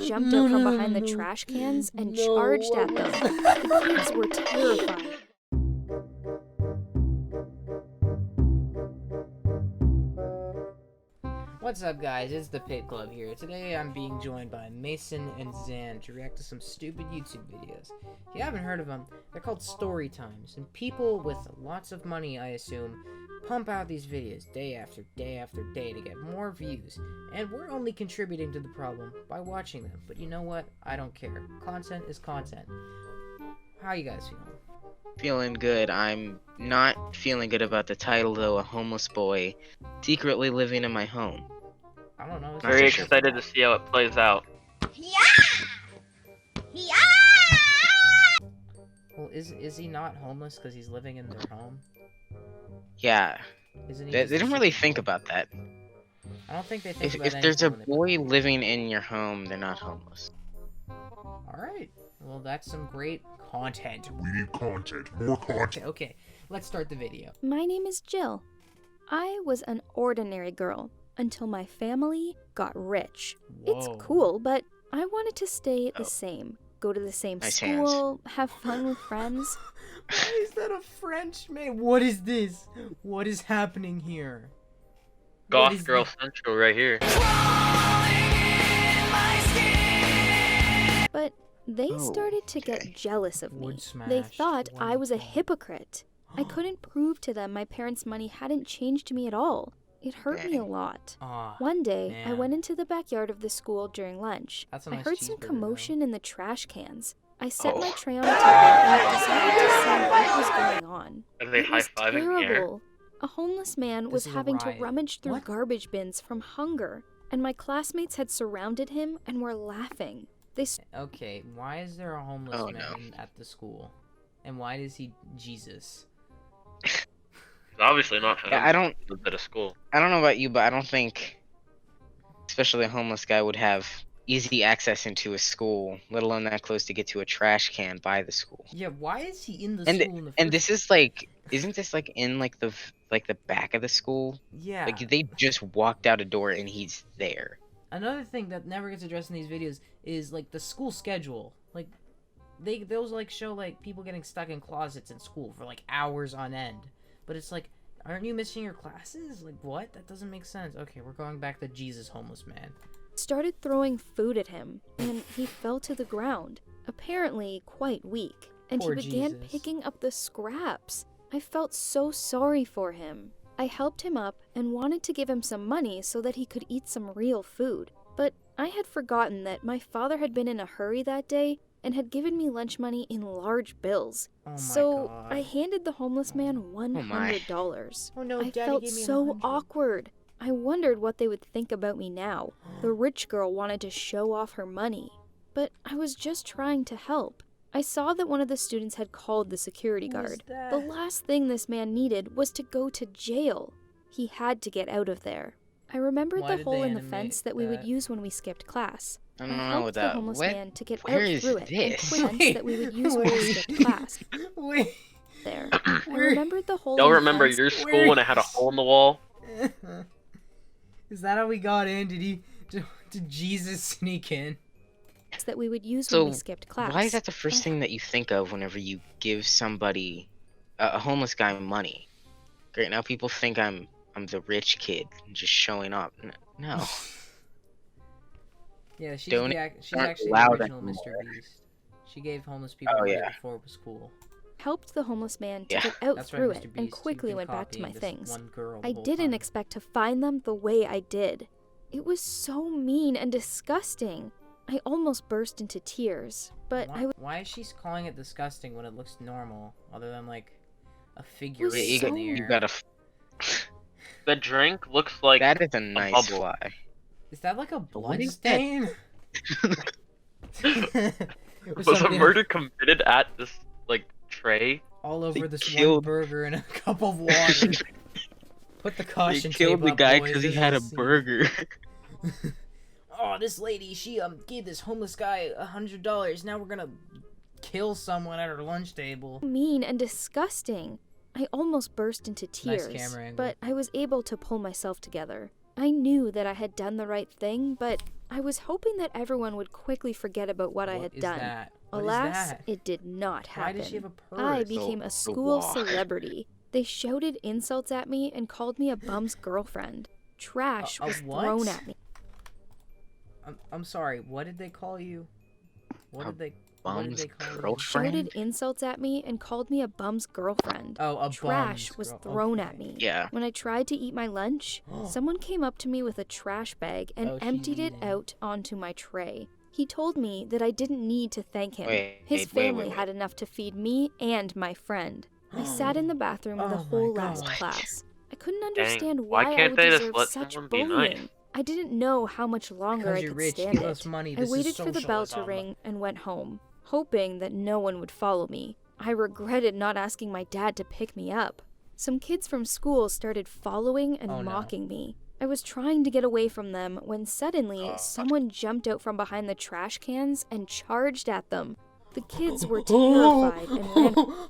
jumped out from behind the trash cans and charged at them. The kids were terrified. What's up, guys? It's the Pitt Club here. Today I'm being joined by Mason and Zan to react to some stupid YouTube videos. If you haven't heard of them, they're called storytimes, and people with lots of money, I assume, pump out these videos day after day after day to get more views, and we're only contributing to the problem by watching them. But you know what? I don't care. Content is content. How you guys feeling? Feeling good. I'm not feeling good about the title, though. A homeless boy secretly living in my home. I don't know. Very excited to see how it plays out. Well, is he not homeless because he's living in their home? Yeah. Isn't he They just don't really think about that. I don't think they think about If there's a anything when they- boy living in your home, they're not homeless. Alright. Well, that's some great content. We need content, more content. Okay, let's start the video. My name is Jill. I was an ordinary girl until my family got rich. It's Whoa. cool, but I wanted to stay the Oh. same. Go to the same Nice school, have fun with friends. Why is that a French man? What is this? What is happening here? What is Goth Girl Central right here. But they Oh, started to okay. get jealous of me. Wood They smash, thought I was a wonderful. hypocrite. I couldn't prove to them my parents' money hadn't changed me at all. It hurt me a Dang. lot. Ah, One day, I man. went into the backyard of the school during lunch. That's a I nice heard some cheeseburger, though. commotion in the trash cans. I set my Oh. tray on the table and decided to see what was going on. Are they It was high-fiving in the air? terrible. A homeless man was This is a having to riot. rummage through What? garbage bins from hunger, and my classmates had surrounded him and were laughing. They Okay, why is there a homeless Oh, man at the school? And why is he Jesus? It's obviously not him. Yeah, I don't He's at a school. know about you, but I don't think, especially a homeless guy, would have easy access into a school, let alone that close to get to a trash can by the school. Yeah, why is he in the And school in the and first this is like, isn't this like in like the back of the school? Yeah. Like they just walked out a door and he's there. Another thing that never gets addressed in these videos is like the school schedule. Like those like show like people getting stuck in closets in school for like hours on end. But it's like, aren't you missing your classes? Like what? That doesn't make sense. Okay, we're going back to Jesus homeless man. started throwing food at him, and he fell to the ground, apparently quite weak, and Poor he began Jesus. picking up the scraps. I felt so sorry for him. I helped him up and wanted to give him some money so that he could eat some real food. But I had forgotten that my father had been in a hurry that day and had given me lunch money in large bills. Oh my So god. I handed the homeless man my. $100. Oh no, I Daddy felt gave me so 100. awkward. I wondered what they would think about me now. The rich girl wanted to show off her money. But I was just trying to help. I saw that one of the students had called the security Who was guard. that? The last thing this man needed was to go to jail. He had to get out of there. I remembered Why the did hole they in the animate fence that we would that? use when we skipped class. I I don't know helped what the that. homeless What? man to get Where out is through it and this? put a fence that we would use when we skipped class. Wait. There. I remembered the hole Y'all in the remember fence your school Where when it had a is- hole in the wall? Is that how we got in? Did Jesus sneak in? that we would use when So we skipped class. why is that the first thing that you think of whenever you give somebody, a homeless guy, money? Great, now people think I'm the rich kid just showing up. No. Yeah, she's Donations she's aren't actually the allowed original anymore. Mr. Beast. She gave homeless people Oh, money yeah. before it was cool. Helped the homeless man to Yeah. get out That's right, through Mr. it Beast. and You've quickly been went back to my copying this things. one girl the I whole didn't time. expect to find them the way I did. It was so mean and disgusting. I almost burst into tears, but Why is she calling it disgusting when it looks normal, other than like a figure Was You, so- in the air? you gotta. The drink looks like That is a nice bubble. fly. Is that like a What blood is that? stain? Or was a something murder committed at this like tray? all over They this one killed- burger and a cup of water. Put the They caution killed tape the up, guy boys, because he this had a is scene. burger. Oh, this lady, she gave this homeless guy $100. Now we're gonna kill someone at her lunch table. mean and disgusting. I almost burst into Nice tears, camera angle. but I was able to pull myself together. I knew that I had done the right thing, but I was hoping that everyone would quickly forget about what I had done. That? What Alas, is that? it did not happen. Why does she have a purse? I became a school walk. celebrity. They shouted insults at me and called me a bum's girlfriend. Trash A was what? thrown at me. I'm sorry. What did they call you? What did they Bum's call you? girlfriend? Shouted insults at me and called me a bum's girlfriend. Oh, a Trash bum's was girl- thrown okay. at me. Yeah. When I tried to eat my lunch, someone came up to me with a trash bag and Oh, she's emptied it eating. out onto my tray. He told me that I didn't need to thank him. His Wait, family wait. had enough to feed me and my friend. I sat in the bathroom the Oh my whole last God. class. I couldn't understand why why I can't would they just deserve let such someone be bullying. nice? I didn't know how much longer Because I you're could rich, stand give us it. money. I This is waited for the bell to socialism. ring and went home, hoping that no one would follow me. I regretted not asking my dad to pick me up. Some kids from school started following and Oh, no. mocking me. I was trying to get away from them when suddenly someone jumped out from behind the trash cans and charged at them. The kids were terrified and ran.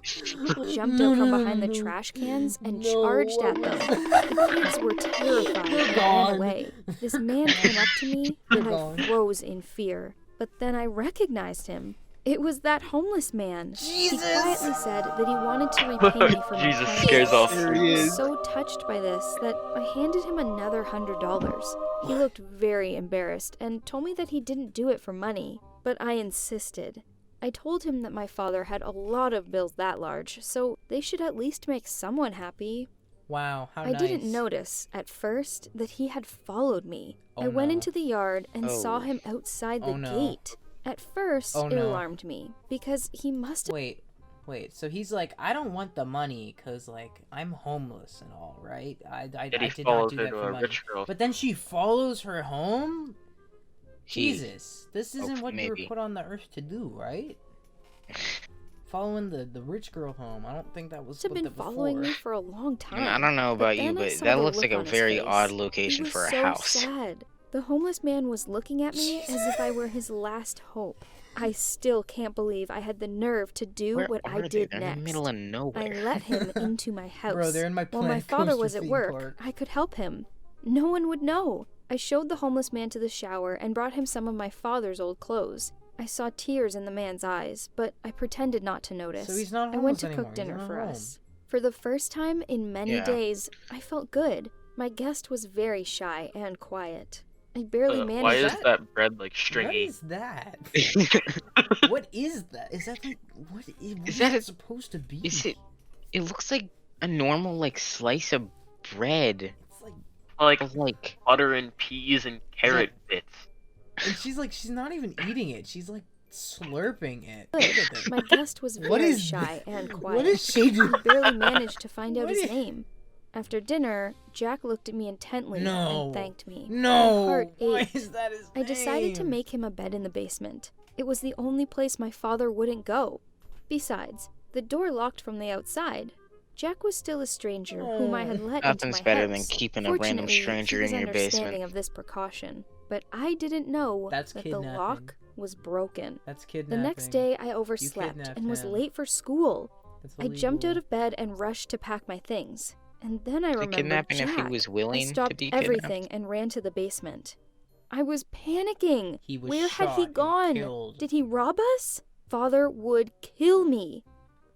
Jumped out from behind the trash cans and charged at them. The kids were terrified and ran away. This man came up to me and I froze in fear. But then I recognized him. It was that homeless man. He quietly said that he wanted to repay me for my Jesus kindness. scares off. There I he was is. so touched by this that I handed him another $100. He looked very embarrassed and told me that he didn't do it for money, but I insisted. I told him that my father had a lot of bills that large, so they should at least make someone happy. Wow, how I nice. didn't notice, at first, that he had followed me. Oh, I went no. into the yard and saw Oh. him outside the Oh, no. gate. At first, Oh, it no. alarmed me, because he must have... Wait, so he's like, I don't want the money, cause like, I'm homeless and all, right? I Did he did not follow do her that to for a money. rich girl? But then she follows her home? He- Jesus, this isn't what you maybe. were put on the earth to do, right? Following the rich girl home. I don't think that was have what been the following me before. for a long time. I don't know about you, then I but saw that the looks look like a on his very face. odd He location was for a so house. sad. The homeless man was looking at me as if I were his last hope. I still can't believe I had the nerve to do Where what are I they? did They're next. in the middle of I nowhere. let him into my house. Bro, they're in my While my Planet father Coaster was at theme work, park. I could help him. No one would know. I showed the homeless man to the shower and brought him some of my father's old clothes. I saw tears in the man's eyes, but I pretended not to notice. So he's not I went homeless to anymore. cook He's dinner not for home. us. For the first time in many Yeah. days, I felt good. My guest was very shy and quiet. I barely managed. Why is that- that bread like What stringy? is that? What is that? Is that like what is that that a- supposed to be? Is it? It looks like a normal like slice of bread. It's like, Like Of like butter and peas and carrot bits. and she's not even eating it. She's like slurping it. Good. Look at that. My guest was What very is shy thi- and quiet. What is she doing? I barely managed to find out What his is- name. After dinner, Jack looked at me intently No. and thanked me. No. My heart Why ached. is that his I decided to name? make him a bed in the basement. It was the only place my father wouldn't go. Besides, the door locked from the outside. Jack was still a stranger whom I had let Nothing's into my better house. than keeping a random Fortunately, stranger he was in your understanding basement. of this precaution, but I didn't know That's that the kidnapping. lock was broken. That's The kidnapping. next day, I overslept kidnapped and was him. late for school. That's I jumped out illegal. of bed and rushed to pack my things. And then I The remembered kidnapping Jack. if he was I willing to stopped be kidnapped. everything and ran to the basement. I was panicking. He was Where had shot he and gone? killed. Did he rob us? Father would kill me.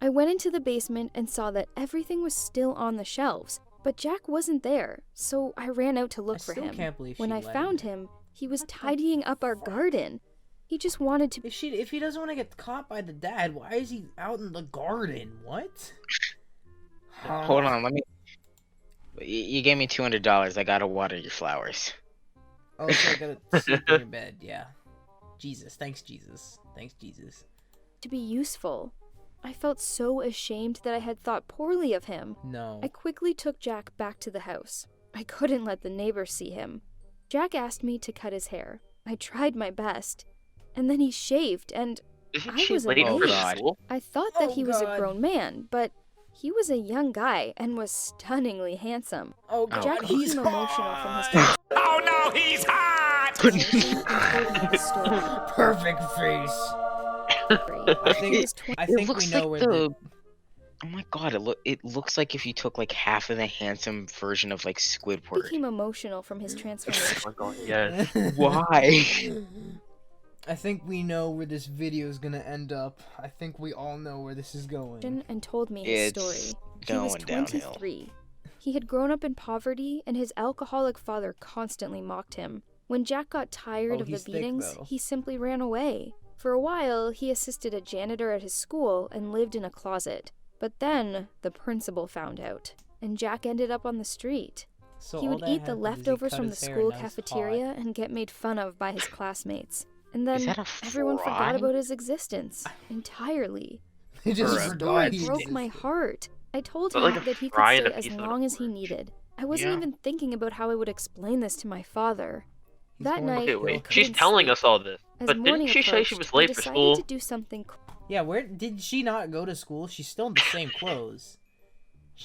I went into the basement and saw that everything was still on the shelves, but Jack wasn't there, so I ran out to look I for still him. can't believe When she I let found him, he was tidying up our garden. He just wanted to. If he doesn't want to get caught by the dad, why is he out in the garden? What? Hold on, let me. You gave me $200. I gotta water your flowers. Oh, so I gotta sleep in your bed. Yeah. Jesus, thanks Jesus. Thanks Jesus. to be useful. I felt so ashamed that I had thought poorly of him. No. I quickly took Jack back to the house. I couldn't let the neighbors see him. Jack asked me to cut his hair. I tried my best. And then he shaved, and Isn't I she was late for amazed. God. school? I thought that Oh, he was God. a grown man, but he was a young guy and was stunningly handsome. Oh Oh, Jack God. he's became emotional from his hot. Oh no, he's hot! conversation and told me the story. Perfect face. I He think was 20. I It think looks we know like where the Oh my god, it looks like if you took like half of the handsome version of like Squidward. Became emotional from his transformation. Oh my god, yes. Why? I think we know where this video is gonna end up. I think we all know where this is going. And told me his It's story. He was going downhill. 23. He had grown up in poverty, and his alcoholic father constantly mocked him. When Jack got tired of the he's thick, beatings, though. he simply ran away. For a while, he assisted a janitor at his school and lived in a closet. But then, the principal found out, and Jack ended up on the street. So He all would that eat the happened is he leftovers cut from the his hair school and now he's cafeteria hot. and get made fun of by his classmates. And Is then that a everyone fry? forgot about his existence entirely. They Or just a His forgot story he broke existed. my heart. I told But him like a that he could fry and stay a as piece of long as he orange. needed. I wasn't Yeah. even thinking about how I would explain this to my father. He's That going to night, Okay, kill wait. I him. She's couldn't telling sleep. us all this. As But morning didn't she say she approached, was I late for decided school? to do something Yeah, where did she not go to school? She's still in the same clothes.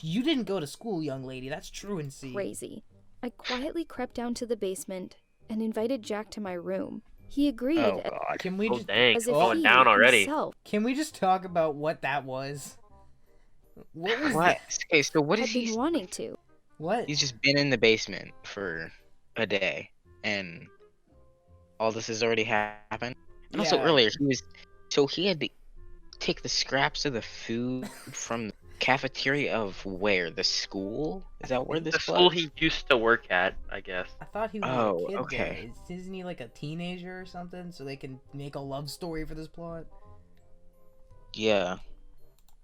You didn't go to school, young lady. That's truancy. crazy. I quietly crept down to the basement and invited Jack to my room. He agreed Oh god. Can we Oh just dang, as if going he down already. himself can we just talk about what that was? What was What? Okay, so what had is been he? wanting to. What? He's just been in the basement for a day, and all this has already happened. And also Yeah. earlier, he had to take the scraps of the food from the cafeteria of where? The school? Is that where this The school was? he used to work at, I guess. I thought he was Oh, a kid okay. there. Isn't he like a teenager or something? So they can make a love story for this plot? Yeah,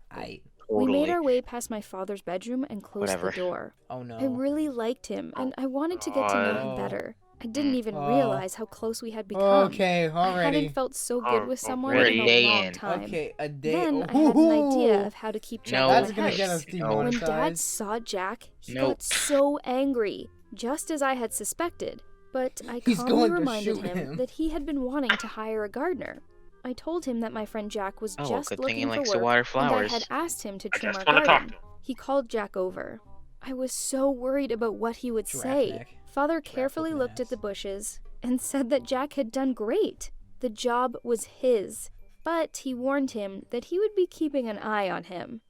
I. We totally. made our way past my father's bedroom and closed Whatever. the door. Oh no. I really liked him, and I wanted to get to know him Oh. better. I didn't even Oh. realize how close we had become. Okay, I already. hadn't felt so good with someone We're in a a day long in. time. Okay, a day. Then I Ooh. had an idea of how to keep Jack No. in That's my gonna house. get us No. When demonetized. Dad saw Jack, he Nope. got so angry, just as I had suspected. But I He's calmly going to reminded shoot him him. that he had been wanting to hire a gardener. I told him that my friend Jack was Oh, just good thing he looking likes for to work, water and flowers. I had asked him to I trim just our want to talk garden. to him. He called Jack over. I was so worried about what he would Giraffe say. neck. Father Giraffe carefully looking looked at ass. the bushes and said that Jack had done great. The job was his, but he warned him that he would be keeping an eye on him.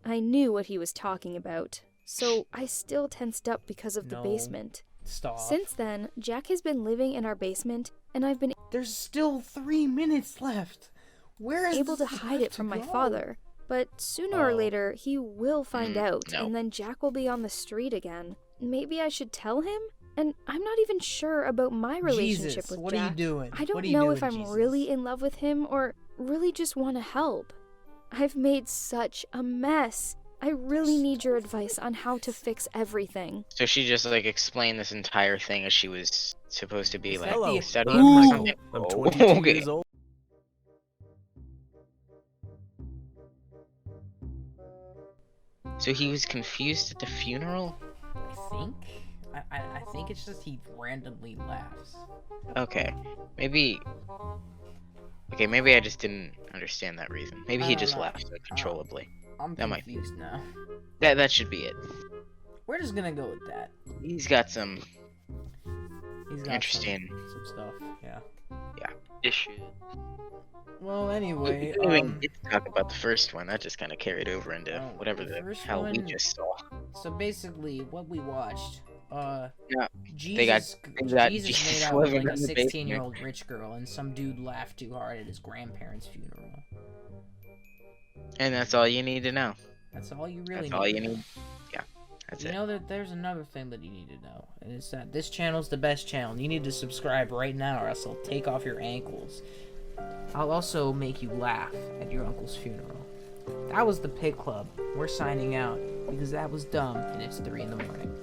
I knew what he was talking about, so I still tensed up because of the No. basement. Stop. Since then, Jack has been living in our basement, and I've been There's still 3 minutes left. Where is able to this hide left it from my go? father. But sooner or Oh. later, he will find out, no. and then Jack will be on the street again. Maybe I should tell him? And I'm not even sure about my relationship Jesus, with what Jack. are you doing? I don't What are you know doing, if I'm Jesus? really in love with him or really just want to help. I've made such a mess. I really need your advice on how to fix everything. So she just like explained this entire thing as she was supposed to be Is like that the- studying Ooh. for something. I'm Oh, 22 okay. years old. So he was confused at the funeral? I think. I think it's just he randomly laughs. Okay. Maybe. Okay, maybe I just didn't understand that reason. Maybe I he don't just know. laughed uncontrollably. I'm That might be- confused now. That should be it. We're just gonna go with that. He's got some He's got interesting. some stuff. Yeah. Issues. Well, anyway, We didn't even get to talk about the first one. That just kind of carried over into Oh, whatever the the first hell we one- just saw. so basically, what we watched, Yeah, Jesus, they got Jesus Jesus made out with living like a in the 16-year-old rich girl, and some dude laughed too hard at his grandparents' funeral. And that's all you need to know. That's all you really That's need. all to you know. need. Yeah, that's You it. know that there's another thing that you need to know, and it's that this channel's the best channel. You need to subscribe right now, or else I'll take off your ankles. I'll also make you laugh at your uncle's funeral. That was the Pitt Club. We're signing out because that was dumb, and it's 3 in the morning.